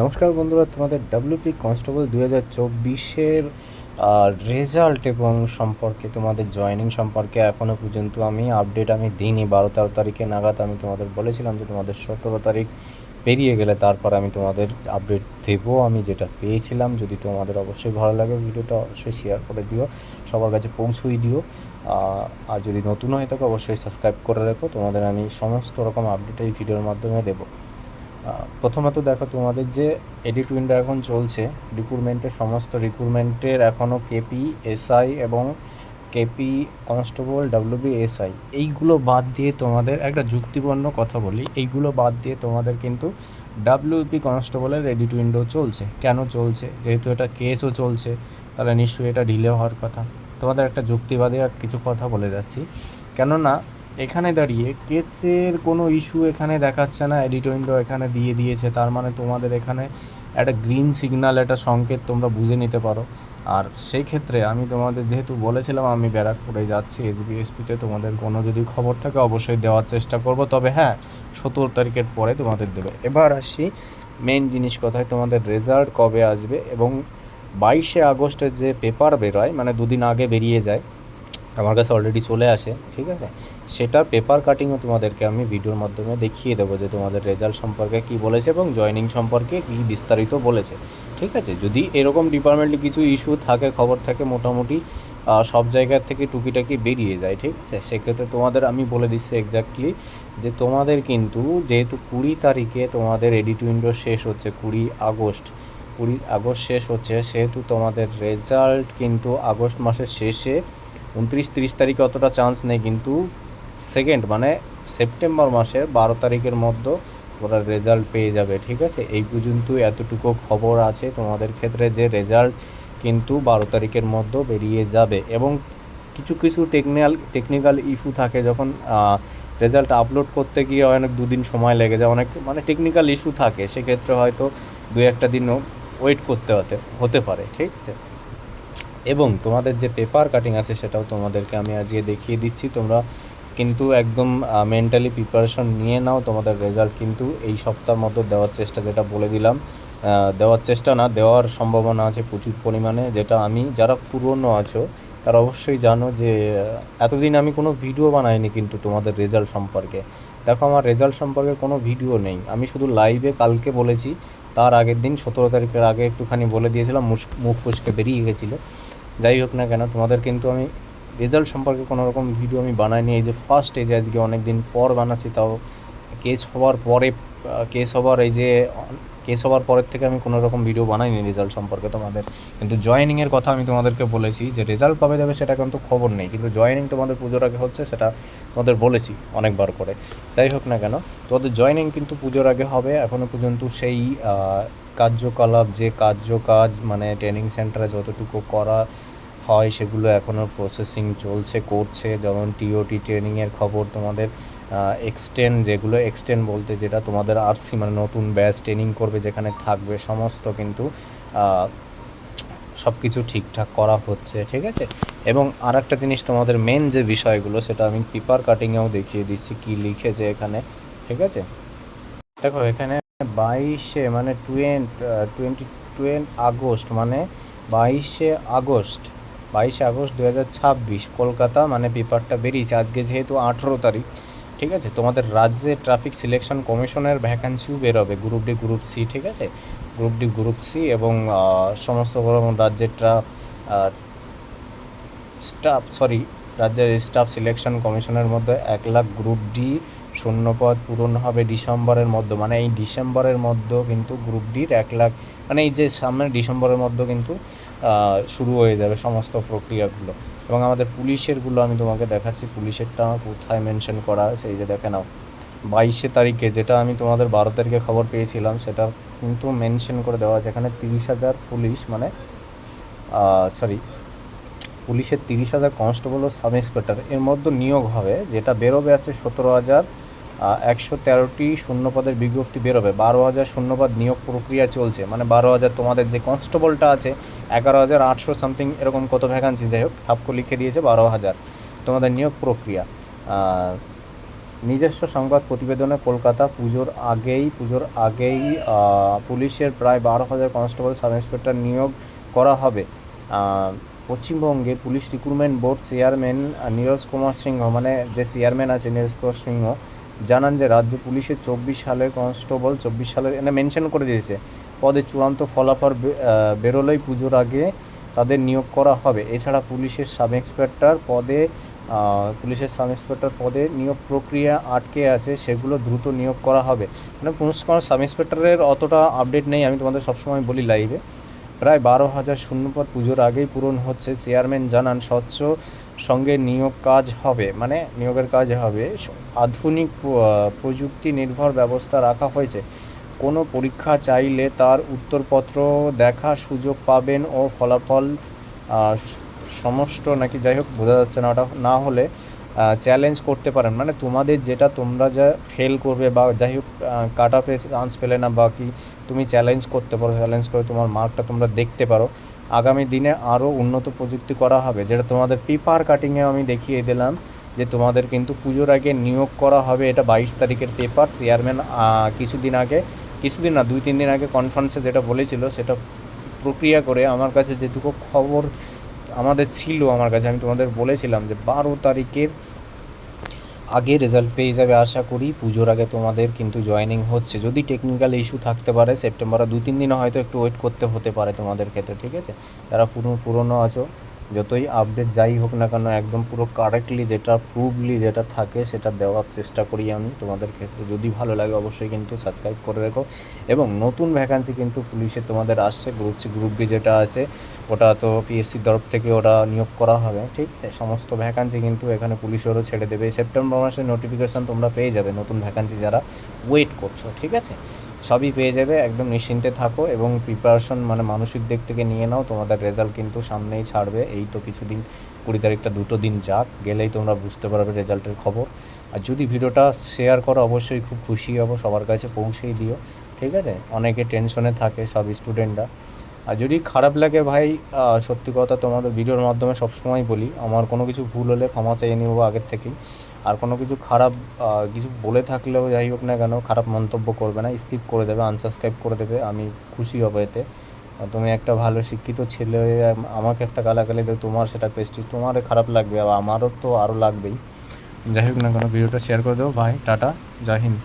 নমস্কার বন্ধুরা, তোমাদের ডাব্লিউপি কনস্টেবল 2024-এর রেজাল্ট এবং সম্পর্কে, তোমাদের জয়েনিং সম্পর্কে এখনও পর্যন্ত আমি দিইনি। 12-13 তারিখে নাগাদ আমি তোমাদের বলেছিলাম যে তোমাদের 17 তারিখ পেরিয়ে গেলে তারপর আমি তোমাদের আপডেট দেবো। আমি যেটা পেয়েছিলাম, যদি তোমাদের অবশ্যই ভালো লাগে ভিডিওটা অবশ্যই শেয়ার করে দিও, সবার কাছে পৌঁছই দিও। আর যদি নতুন হয়ে থাকো অবশ্যই সাবস্ক্রাইব করে রেখো, তোমাদের আমি সমস্ত রকম আপডেট এই ভিডিওর মাধ্যমে দেবো। প্রথমত দেখো, তোমাদের যে এডিট উইন্ডো এখন চলছে, রিক্রুটমেন্টের এখনও কেপি এসআই এবং কেপি কনস্টেবল ডাব্লিউবি এসআই এইগুলো বাদ দিয়ে তোমাদের একটা যুক্তিপূর্ণ কথা বলি, এইগুলো বাদ দিয়ে তোমাদের কিন্তু ডাব্লিউপি কনস্টেবলের এডিট উইন্ডো চলছে। কেন চলছে? যেহেতু এটা কেসও চলছে, তাহলে নিশ্চয়ই এটা ডিলে হওয়ার কথা। তোমাদের একটা যুক্তিবাদী আর কিছু কথা বলে যাচ্ছি। কেননা এখানে দাঁড়িয়ে কেসের কোনো ইস্যু এখানে দেখাচ্ছে না, এডিট উইন্ডো এখানে দিয়ে দিয়েছে, তার মানে তোমাদের এখানে একটা গ্রিন সিগন্যাল, একটা সংকেত তোমরা বুঝে নিতে পারো। আর সেই ক্ষেত্রে আমি তোমাদের যেহেতু বলেছিলাম আমি ব্যারাকপুরে যাচ্ছি এসবিএসপিতে, তোমাদের কোনো যদি খবর থাকে অবশ্যই দেওয়ার চেষ্টা করব, তবে হ্যাঁ 17 তারিখের পরে তোমাদের দেবে। এবার আসি মেন জিনিস কথায়, তোমাদের রেজাল্ট কবে আসবে এবং 22 আগস্টের যে পেপার বেরোয়, মানে দুদিন আগে বেরিয়ে যায়, আমার কাছে অলরেডি চলে আসে, ঠিক আছে, সেটা পেপার কাটিংও তোমাদেরকে আমি ভিডিওর মাধ্যমে দেখিয়ে দেবো যে তোমাদের রেজাল্ট সম্পর্কে কী বলেছে এবং জয়েনিং সম্পর্কে কী বিস্তারিত বলেছে, ঠিক আছে। যদি এরকম ডিপার্টমেন্টে কিছু ইস্যু থাকে, খবর থাকে, মোটামুটি সব জায়গার থেকে টুকিটাকি বেরিয়ে যায়, ঠিক আছে, সেক্ষেত্রে তোমাদের আমি বলে দিচ্ছি এক্স্যাক্টলি যে তোমাদের কিন্তু যেহেতু 20 তারিখে তোমাদের এডিট উইন্ডো শেষ হচ্ছে, 20 আগস্ট শেষ হচ্ছে, সেহেতু তোমাদের রেজাল্ট কিন্তু আগস্ট মাসের শেষে 29-30 তারিখে অতটা চান্স নেই, কিন্তু সেকেন্ড মানে সেপ্টেম্বর মাসের 12 তারিখের মধ্যে ওরা রেজাল্ট পেয়ে যাবে, ঠিক আছে। এই পর্যন্ত এতটুকু খবর আছে তোমাদের ক্ষেত্রে যে রেজাল্ট কিন্তু 12 তারিখের মধ্যে বেরিয়ে যাবে। এবং কিছু কিছু টেকনিক্যাল ইস্যু থাকে, যখন রেজাল্ট আপলোড করতে গিয়ে অনেক দুদিন সময় লেগে যায়, অনেক মানে টেকনিক্যাল ইস্যু থাকে, সেক্ষেত্রে হয়তো 2-1 দিনও ওয়েট করতে হতে পারে, ঠিক আছে। এবং তোমাদের যে পেপার কাটিং আছে সেটাও তোমাদেরকে আমি আজকে দেখিয়ে দিচ্ছি। তোমরা কিন্তু একদম মেন্টালি প্রিপারেশন নিয়ে নাও, তোমাদের রেজাল্ট কিন্তু এই সপ্তাহের মধ্যে দেওয়ার চেষ্টা, যেটা বলে দিলাম, দেওয়ার চেষ্টা না, দেওয়ার সম্ভাবনা আছে প্রচুর পরিমাণে। যেটা আমি, যারা পুরনো আছো তারা অবশ্যই জানো যে এতদিন আমি কোনো ভিডিও বানাইনি কিন্তু তোমাদের রেজাল্ট সম্পর্কে। দেখো, আমার রেজাল্ট সম্পর্কে কোনো ভিডিও নেই, আমি শুধু লাইভে কালকে বলেছি, তার আগের দিন 17 তারিখের আগে একটুখানি বলে দিয়েছিলাম, মুখ ফসকে বেরিয়ে গেছিলো। যাই হোক না কেন, তোমাদের কিন্তু আমি রেজাল্ট সম্পর্কে কোনো রকম ভিডিও আমি বানাইনি। এই যে ফার্স্ট এই যে আজকে অনেক দিন পর বানাচ্ছি, তাও কেস হওয়ার পরে, কেস হওয়ার পরের থেকে আমি কোনো রকম ভিডিও বানাইনি রেজাল্ট সম্পর্কে তোমাদের। কিন্তু জয়েনিংয়ের কথা আমি তোমাদেরকে বলেছি, যে রেজাল্ট কবে দেবে সেটা কিন্তু খবর নেই, কিন্তু জয়েনিং তোমাদের পুজোর আগে হচ্ছে, সেটা তোমাদের বলেছি অনেকবার করে। যাই হোক না কেন, তোমাদের জয়েনিং কিন্তু পুজোর আগে হবে। এখনও পর্যন্ত সেই কার্যকলাপ, যে কাজ মানে ট্রেনিং সেন্টারে যতটুকু করা হয় সেগুলো এখনও প্রসেসিং করছে। যেমন টিওটি ট্রেনিংয়ের খবর, তোমাদের এক্সটেন্ড বলতে যেটা তোমাদের আরসি মানে নতুন ব্যাচ ট্রেনিং করবে, যেখানে থাকবে সমস্ত কিন্তু সব কিছু ঠিকঠাক করা হচ্ছে, ঠিক আছে। এবং আর একটা জিনিস, তোমাদের মেন যে বিষয়গুলো সেটা আমি পেপার কাটিংয়েও দেখিয়ে দিচ্ছি কী লিখেছে এখানে, ঠিক আছে। দেখো এখানে 22 মানে 22 আগস্ট মানে 22 আগস্ট 2026 কলকাতা মানে পেপারটা বেরিয়েছে আজকে, যেহেতু 18 তারিখ, ঠিক আছে। তোমাদের রাজ্যে ট্রাফিক সিলেকশন কমিশনের ভ্যাকান্সিও বেরোবে, গ্রুপ ডি গ্রুপ সি, ঠিক আছে, গ্রুপ ডি গ্রুপ সি এবং সমস্ত রাজ্যের রাজ্যের স্টাফ সিলেকশন কমিশনের মধ্যে 1 লাখ গ্রুপ ডি শূন্যপদ পূরণ হবে ডিসেম্বরের মধ্যে, মানে এই ডিসেম্বরের মধ্যে কিন্তু গ্রুপ ডির 1 লাখ, মানে এই যে সামনের ডিসেম্বরের মধ্যে কিন্তু শুরু হয়ে যাবে সমস্ত প্রক্রিয়াগুলো। এবং আমাদের পুলিশেরগুলো আমি তোমাকে দেখাচ্ছি, পুলিশেরটা কোথায় মেনশন করা আছে, এই যে দেখে নাও 22 তারিখে, যেটা আমি তোমাদের 12 তারিখে খবর পেয়েছিলাম, সেটা কিন্তু মেনশন করে দেওয়া আছে এখানে। 30,000 পুলিশ মানে পুলিশের 30,000 কনস্টেবল ও সাব ইন্সপেক্টর এর মধ্যে নিয়োগ হবে, যেটা বেরোবে আছে 17,113টি শূন্যপদের বিজ্ঞপ্তি বেরোবে, 12,000 শূন্যপদ নিয়োগ প্রক্রিয়া চলছে, মানে 12,000 তোমাদের যে কনস্টেবলটা আছে 11,800 সামথিং এরকম কত ভ্যাকান্সি, যাই হোক ঠাপকো লিখে দিয়েছে 12,000 তোমাদের নিয়োগ প্রক্রিয়া। নিজস্ব সংবাদ প্রতিবেদনে কলকাতা পুজোর আগেই পুলিশের প্রায় 12,000 কনস্টেবল সাব ইন্সপেক্টর নিয়োগ করা হবে। পশ্চিমবঙ্গের police recruitment board chairman Neeraj Kumar Singh, মানে যে চেয়ারম্যান আছে নীরজ কুমার সিংহ, জানান যে রাজ্য পুলিশের 24 সালের কনস্টেবল 24 সালের এনে মেনশন করে দিয়েছে পদে চূড়ান্ত ফলাফল বেরোলেই পুজোর আগে তাদের নিয়োগ করা হবে। এছাড়া পুলিশের সাব ইন্সপেক্টর পদে নিয়োগ প্রক্রিয়া আটকে আছে, সেগুলো দ্রুত নিয়োগ করা হবে। মানে পুরস্কার সাব ইন্সপেক্টরের অতটা আপডেট নেই, আমি তোমাদের সবসময় বলি লাইভে। প্রায় 12,000 শূন্যপদ পুজোর আগেই পূরণ হচ্ছে। চেয়ারম্যান জানান স্বচ্ছ সঙ্গে নিয়োগের কাজ হবে। আধুনিক প্রযুক্তি নির্ভর ব্যবস্থা রাখা হয়েছে। কোনো পরীক্ষা চাইলে তার উত্তরপত্র দেখার সুযোগ পাবেন ও ফলাফল সমস্ত নাকি যাই হোক বোঝা যাচ্ছে না, ওটা না হলে চ্যালেঞ্জ করতে পারেন। মানে তোমরা যা ফেল করবে বা যাই হোক কাট আপে চান্স পেলে না বা কি, তুমি চ্যালেঞ্জ করতে পারো, চ্যালেঞ্জ করে তোমার মার্কটা তোমরা দেখতে পারো। আগামী দিনে আরও উন্নত প্রযুক্তি করা হবে, যেটা তোমাদের পেপার কাটিংয়ে আমি দেখিয়ে দিলাম যে তোমাদের কিন্তু পুজোর আগে নিয়োগ করা হবে। এটা 22 তারিখের পেপার। চেয়ারম্যান কিছুদিন না 2-3 দিন আগে কনফারেন্সে যেটা বলেছিল সেটা প্রক্রিয়া করে আমার কাছে যেটুকু খবর আমাদের ছিল, আমি তোমাদের বলেছিলাম যে 12 তারিখের আগে রেজাল্ট পেয়ে যাবে। আশা করি পুজোর আগে তোমাদের কিন্তু জয়েনিং হচ্ছে। যদি টেকনিক্যাল ইস্যু থাকতে পারে সেপ্টেম্বরে 2-3 দিনও হয়তো একটু ওয়েট করতে হতে পারে তোমাদের ক্ষেত্রে, ঠিক আছে? যারা পুরনো আছো, যতই আপডেট যাই হোক না কেন, একদম পুরো কারেক্টলি যেটা থাকে সেটা দেওয়ার চেষ্টা করি আমি তোমাদের ক্ষেত্রে। যদি ভালো লাগে অবশ্যই কিন্তু সাবস্ক্রাইব করে রেখো। এবং নতুন ভ্যাকান্সি কিন্তু পুলিশে তোমাদের আসছে। গ্রুপ ডি যেটা আছে ওটা তো পিএসসির তরফ থেকে ওটা নিয়োগ করা হবে, ঠিক আছে? সমস্ত ভ্যাকান্সি কিন্তু এখানে পুলিশেরও ছেড়ে দেবে। সেপ্টেম্বর মাসে নোটিফিকেশান তোমরা পেয়ে যাবে, নতুন ভ্যাকান্সি যারা ওয়েট করছো, ঠিক আছে? সবই পেয়ে যাবে, একদম নিশ্চিন্তে থাকো এবং প্রিপারেশন মানসিক দিক থেকে নিয়ে নাও। তোমাদের রেজাল্ট কিন্তু সামনেই ছাড়বে, এই তো কিছুদিন, 20 তারিখটা 2 দিন যাক, গেলেই তোমরা বুঝতে পারবে রেজাল্টের খবর। আর যদি ভিডিওটা শেয়ার করো অবশ্যই খুব খুশি হব, সবার কাছে পৌঁছেই দিও, ঠিক আছে? অনেকে টেনশনে থাকে সব স্টুডেন্টরা। আর যদি খারাপ লাগে ভাই, সত্যি কথা তোমাদের ভিডিওর মাধ্যমে সবসময় বলি, আমার কোনো কিছু ভুল হলে ক্ষমা চেয়ে নেবো আগের থেকেই। আর কোনো কিছু খারাপ কিছু বলে থাকলেও যাই হোক না কেন, খারাপ মন্তব্য করবে না, স্কিপ করে দেবে, আনসাবস্ক্রাইব করে দেবে, আমি খুশি হব এতে। তুমি একটা ভালো শিক্ষিত ছেলে হয়ে আমাকে একটা গালাগালি দেবে, তোমার সেটা প্রেস্টিজ, তোমার খারাপ লাগবে, আর আমারও তো আরও লাগবেই। যাই হোক না কেন ভিডিওটা শেয়ার করে দেবো। ভাই টাটা, জয় হিন্দ।